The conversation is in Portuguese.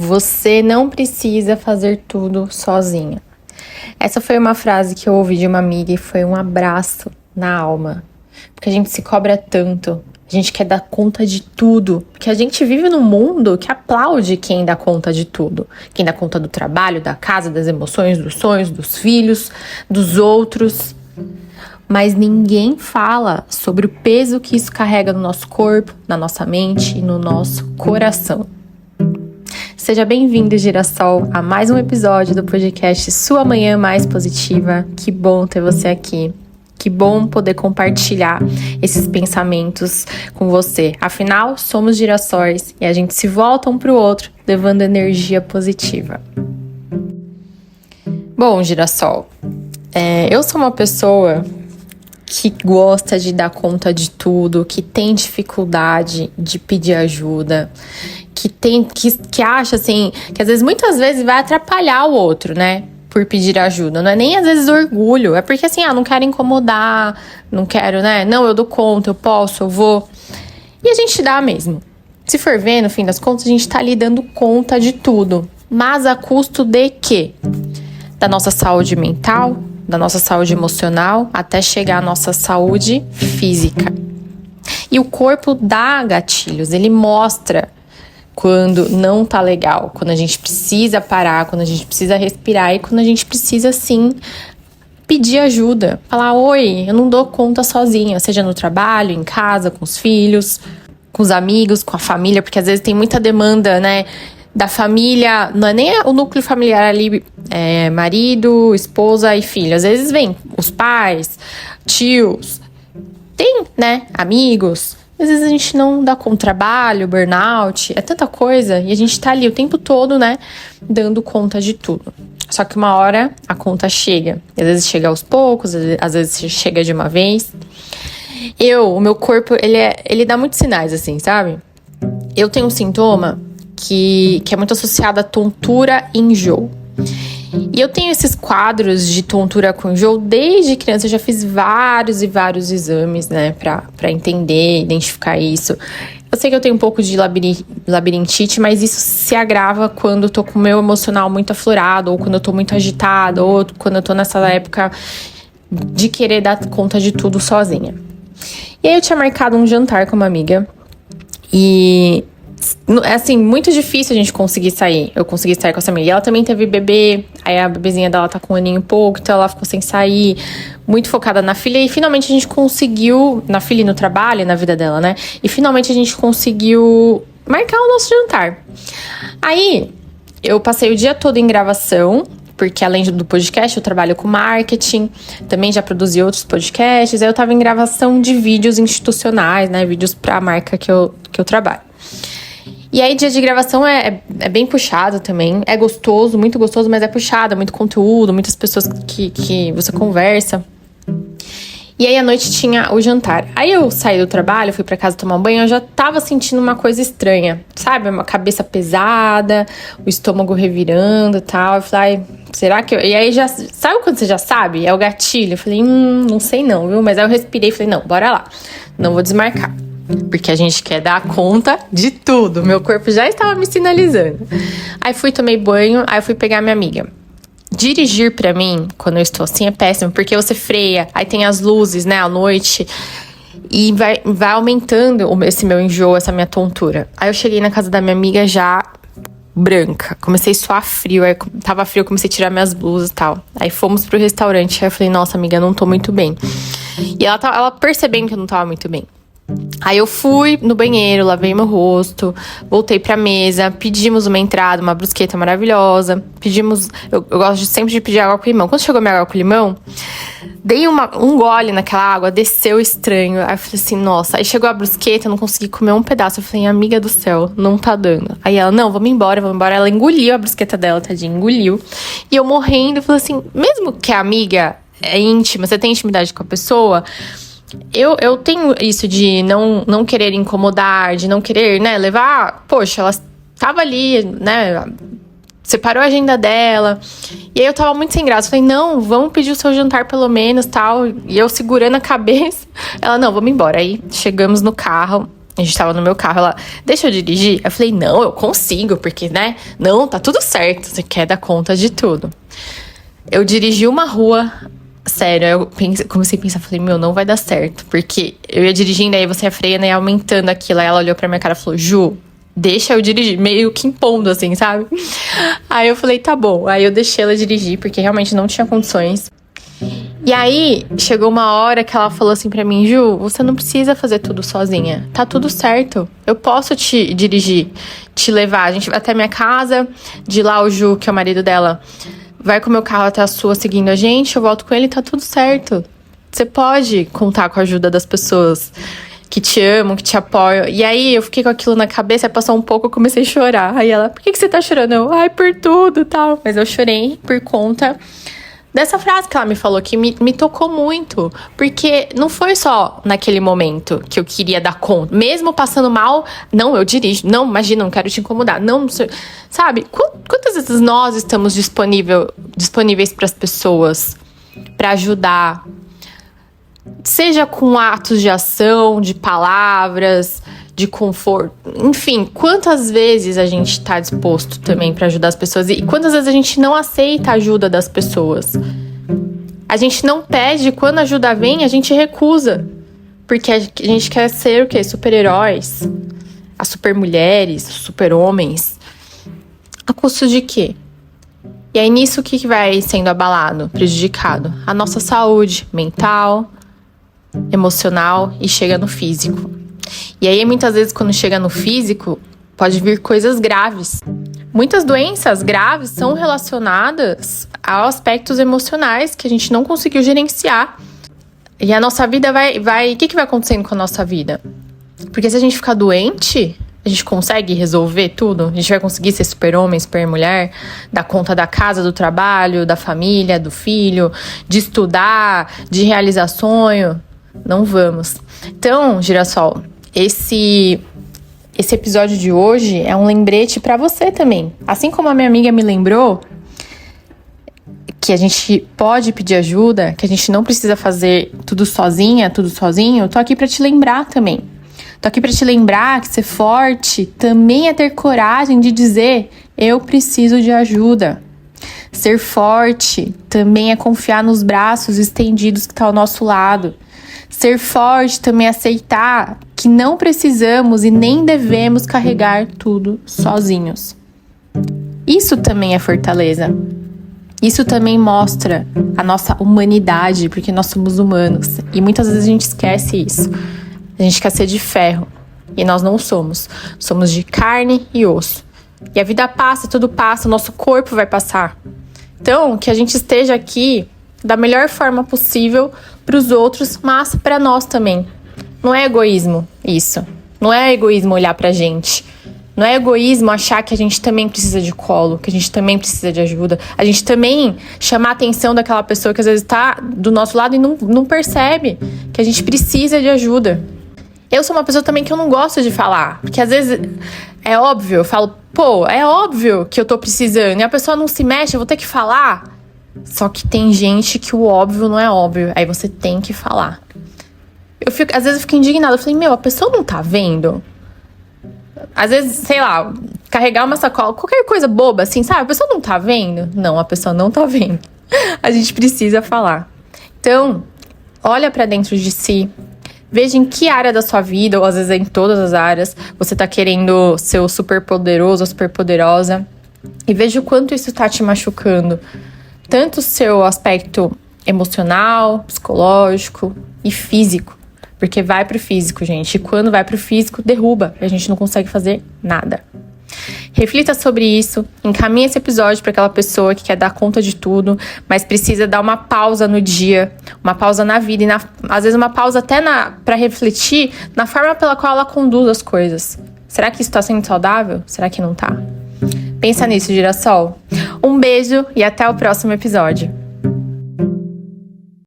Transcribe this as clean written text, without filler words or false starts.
Você não precisa fazer tudo sozinha. Essa foi uma frase que eu ouvi de uma amiga e foi um abraço na alma. Porque a gente se cobra tanto, a gente quer dar conta de tudo. Porque a gente vive num mundo que aplaude quem dá conta de tudo. Quem dá conta do trabalho, da casa, das emoções, dos sonhos, dos filhos, dos outros. Mas ninguém fala sobre o peso que isso carrega no nosso corpo, na nossa mente e no nosso coração. Seja bem-vindo, Girassol, a mais um episódio do podcast Sua Manhã Mais Positiva. Que bom ter você aqui. Que bom poder compartilhar esses pensamentos com você. Afinal, somos girassóis e a gente se volta um para o outro, levando energia positiva. Bom, girassol, eu sou uma pessoa que gosta de dar conta de tudo, que tem dificuldade de pedir ajuda, que acha assim, que às vezes, muitas vezes vai atrapalhar o outro, né? Por pedir ajuda. Não é nem às vezes orgulho, é porque assim, não quero incomodar, não quero, né? Não, eu dou conta, eu posso, eu vou. E a gente dá mesmo. Se for ver, no fim das contas, a gente tá ali dando conta de tudo. Mas a custo de quê? Da nossa saúde mental, da nossa saúde emocional, até chegar à nossa saúde física. E o corpo dá gatilhos, ele mostra quando não tá legal, quando a gente precisa parar, quando a gente precisa respirar e quando a gente precisa, sim, pedir ajuda. Falar, oi, eu não dou conta sozinha, seja no trabalho, em casa, com os filhos, com os amigos, com a família, porque às vezes tem muita demanda, né, da família, não é nem o núcleo familiar ali, marido, esposa e filho. Às vezes vem os pais, tios, tem, né, amigos. Às vezes a gente não dá conta, trabalho, burnout, é tanta coisa. E a gente tá ali o tempo todo, né, dando conta de tudo. Só que uma hora a conta chega. Às vezes chega aos poucos, às vezes chega de uma vez. O meu corpo, ele dá muitos sinais, assim, sabe? Eu tenho um sintoma que é muito associado a tontura e enjoo. E eu tenho esses quadros de tontura com enjoo desde criança. Eu já fiz vários e vários exames, né, pra entender, identificar isso. Eu sei que eu tenho um pouco de labirintite, mas isso se agrava quando eu tô com o meu emocional muito aflorado, ou quando eu tô muito agitada, ou quando eu tô nessa época de querer dar conta de tudo sozinha. E aí eu tinha marcado um jantar com uma amiga e é assim, muito difícil a gente conseguir sair. Eu consegui sair com essa amiga. E ela também teve bebê. Aí a bebezinha dela tá com um aninho e pouco. Então ela ficou sem sair. Muito focada na filha. E finalmente a gente conseguiu... Na filha e no trabalho, na vida dela, né? E finalmente a gente conseguiu marcar o nosso jantar. Aí eu passei o dia todo em gravação. Porque além do podcast, eu trabalho com marketing. Também já produzi outros podcasts. Aí eu tava em gravação de vídeos institucionais, né? Vídeos pra marca que eu trabalho. E aí, dia de gravação é bem puxado também. É gostoso, muito gostoso, mas é puxado. É muito conteúdo, muitas pessoas que você conversa. E aí, à noite tinha o jantar. Aí, eu saí do trabalho, fui pra casa tomar um banho. Eu já tava sentindo uma coisa estranha, sabe? Uma cabeça pesada, o estômago revirando e tal. Eu falei, ai, será que eu... E aí, já... Sabe quando você já sabe? É o gatilho. Eu falei, não sei não, viu? Mas aí eu respirei e falei, não, bora lá. Não vou desmarcar. Porque a gente quer dar conta de tudo. Meu corpo já estava me sinalizando. Aí fui, tomei banho, aí fui pegar minha amiga. Dirigir pra mim, quando eu estou assim, é péssimo. Porque você freia, aí tem as luzes, né, à noite. E vai aumentando esse meu enjoo, essa minha tontura. Aí eu cheguei na casa da minha amiga já branca. Comecei a suar frio, aí tava frio, comecei a tirar minhas blusas e tal. Aí fomos pro restaurante, aí eu falei, nossa, amiga, eu não tô muito bem. E ela percebendo que eu não tava muito bem. Aí eu fui no banheiro, lavei meu rosto, voltei pra mesa, pedimos uma entrada, uma brusqueta maravilhosa. Eu gosto sempre de pedir água com limão. Quando chegou minha água com limão, dei um gole naquela água, desceu estranho. Aí eu falei assim, nossa. Aí chegou a brusqueta, eu não consegui comer um pedaço. Eu falei, amiga do céu, não tá dando. Aí ela, não, vamos embora. Ela engoliu a brusqueta dela, tadinha, engoliu. E eu morrendo, eu falei assim, mesmo que a amiga é íntima, você tem intimidade com a pessoa... Eu tenho isso de não querer incomodar, de não querer, né, levar... Poxa, ela tava ali, né, separou a agenda dela. E aí eu tava muito sem graça. Falei, não, vamos pedir o seu jantar pelo menos, tal. E eu segurando a cabeça. Ela, não, vamos embora. Aí chegamos no carro. A gente tava no meu carro, ela, deixa eu dirigir? Eu falei, não, eu consigo, porque, né? Não, tá tudo certo, você quer dar conta de tudo. Eu dirigi uma rua, sério, comecei a pensar, falei, meu, não vai dar certo. Porque eu ia dirigindo, aí você ia freando e aumentando aquilo. Aí ela olhou pra minha cara e falou, Ju, deixa eu dirigir, meio que impondo, assim, sabe? Aí eu falei, tá bom. Aí eu deixei ela dirigir, porque realmente não tinha condições. E aí, chegou uma hora que ela falou assim pra mim, Ju, você não precisa fazer tudo sozinha. Tá tudo certo. Eu posso te dirigir, te levar. A gente vai até minha casa, de lá o Ju, que é o marido dela, vai com o meu carro até a sua seguindo a gente, eu volto com ele, tá tudo certo. Você pode contar com a ajuda das pessoas que te amam, que te apoiam. E aí, eu fiquei com aquilo na cabeça, aí passou um pouco, eu comecei a chorar. Aí ela, por que você tá chorando? Eu, ai, por tudo, tal. Mas eu chorei por conta dessa frase que ela me falou, que me tocou muito. Porque não foi só naquele momento que eu queria dar conta. Mesmo passando mal, não, eu dirijo. Não, imagina, não quero te incomodar. Não, sabe? Quantas vezes nós estamos disponíveis para as pessoas, para ajudar? Seja com atos de ação, de palavras, de conforto. Enfim, quantas vezes a gente está disposto também para ajudar as pessoas e quantas vezes a gente não aceita a ajuda das pessoas. A gente não pede, quando a ajuda vem, a gente recusa. Porque a gente quer ser o quê? Super-heróis, as super-mulheres, os super-homens. A custo de quê? E aí nisso o que vai sendo abalado, prejudicado? A nossa saúde mental, emocional e chega no físico. E aí, muitas vezes, quando chega no físico, pode vir coisas graves. Muitas doenças graves são relacionadas a aspectos emocionais que a gente não conseguiu gerenciar. E a nossa vida vai... O que vai acontecendo com a nossa vida? Porque se a gente ficar doente, a gente consegue resolver tudo? A gente vai conseguir ser super-homem, super-mulher, dar conta da casa, do trabalho, da família, do filho, de estudar, de realizar sonho? Não vamos. Então, Girassol, esse episódio de hoje é um lembrete pra você também. Assim como a minha amiga me lembrou que a gente pode pedir ajuda, que a gente não precisa fazer tudo sozinha, tudo sozinho, eu tô aqui pra te lembrar também. Tô aqui pra te lembrar que ser forte também é ter coragem de dizer eu preciso de ajuda. Ser forte também é confiar nos braços estendidos que tá ao nosso lado. Ser forte também é aceitar que não precisamos e nem devemos carregar tudo sozinhos. Isso também é fortaleza. Isso também mostra a nossa humanidade, porque nós somos humanos. E muitas vezes a gente esquece isso. A gente quer ser de ferro. E nós não somos. Somos de carne e osso. E a vida passa, tudo passa, o nosso corpo vai passar. Então, que a gente esteja aqui da melhor forma possível para os outros, mas para nós também. Não é egoísmo isso. Não é egoísmo olhar pra gente. Não é egoísmo achar que a gente também precisa de colo, que a gente também precisa de ajuda. A gente também chamar a atenção daquela pessoa que às vezes tá do nosso lado e não percebe que a gente precisa de ajuda. Eu sou uma pessoa também que eu não gosto de falar, porque às vezes é óbvio, eu falo, pô, é óbvio que eu tô precisando, e a pessoa não se mexe, eu vou ter que falar. Só que tem gente que o óbvio não é óbvio, aí você tem que falar. Às vezes eu fico indignada, eu falei, meu, a pessoa não tá vendo? Às vezes, sei lá, carregar uma sacola, qualquer coisa boba assim, sabe? A pessoa não tá vendo? Não, a pessoa não tá vendo. A gente precisa falar. Então, olha pra dentro de si, veja em que área da sua vida, ou às vezes em todas as áreas, você tá querendo ser o super poderoso ou super poderosa, e veja o quanto isso tá te machucando. Tanto o seu aspecto emocional, psicológico e físico. Porque vai pro físico, gente. E quando vai pro físico, derruba. E a gente não consegue fazer nada. Reflita sobre isso. Encaminhe esse episódio para aquela pessoa que quer dar conta de tudo, mas precisa dar uma pausa no dia, uma pausa na vida. E às vezes uma pausa até para refletir na forma pela qual ela conduz as coisas. Será que isso tá sendo saudável? Será que não tá? Pensa nisso, Girassol. Um beijo e até o próximo episódio.